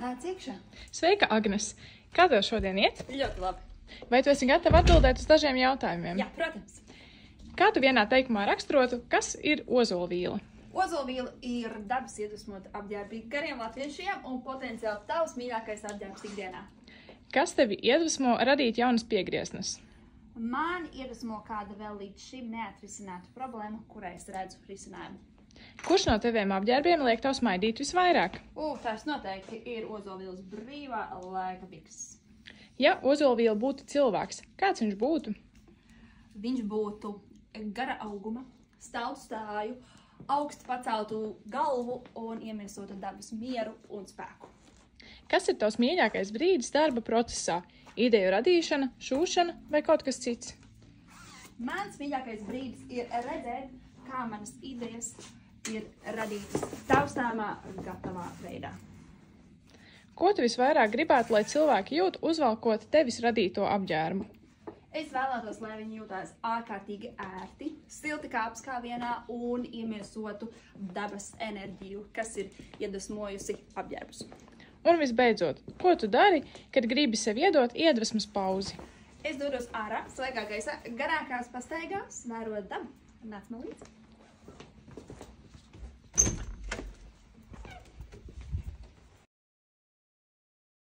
Nāc iekšā. Sveika, Agnes! Kā tev šodien iet? Ļoti labi. Vai tu esi gatava atbildēt uz dažiem jautājumiem? Jā, protams. Kā tu vienā teikumā raksturotu, kas ir ozolvīla? Ozolvīla ir dabas iedvesmota apģērbība gariem latviešiem un potenciāli tavs mīļākais apģērbs ikdienā. Kas tevi iedvesmo radīt jaunas piegrieznes? Man iedvesmo kāda vēl līdz šim neatrisināta problēma, kurai es redzu risinājumu. Kurš no teviem apģērbiem liek tev smaidīt visvairāk? Tas noteikti ir ozolvīlas brīvā laika bikses. Ja ozolvīla būtu cilvēks, kāds viņš būtu? Viņš būtu gara auguma, stāvu stāju, augstu paceltu galvu un iemiesotu dabas mieru un spēku. Kas ir tavs mīļākais brīdis darba procesā? Ideju radīšana, šūšana vai kaut kas cits? Mans mīļākais brīdis ir redzēt, kā manas idejas ir radītas taustāmā, gatavā veidā. Ko tu visvairāk gribētu, lai cilvēki jūt, uzvalkot tevis radīto apģērbu? Es vēlētos, lai viņi jūtās ārkārtīgi ērti, silti kā apskāvienā un iemiesotu dabas enerģiju, kas ir iedvesmojusi apģērbus. Un visbeidzot, ko tu dari, kad gribi sev iedot iedvesmas pauzi? Es dodos ārā, svaigā gaisā, garākās pastaigās, vērot dabu. Nāc man līdzi!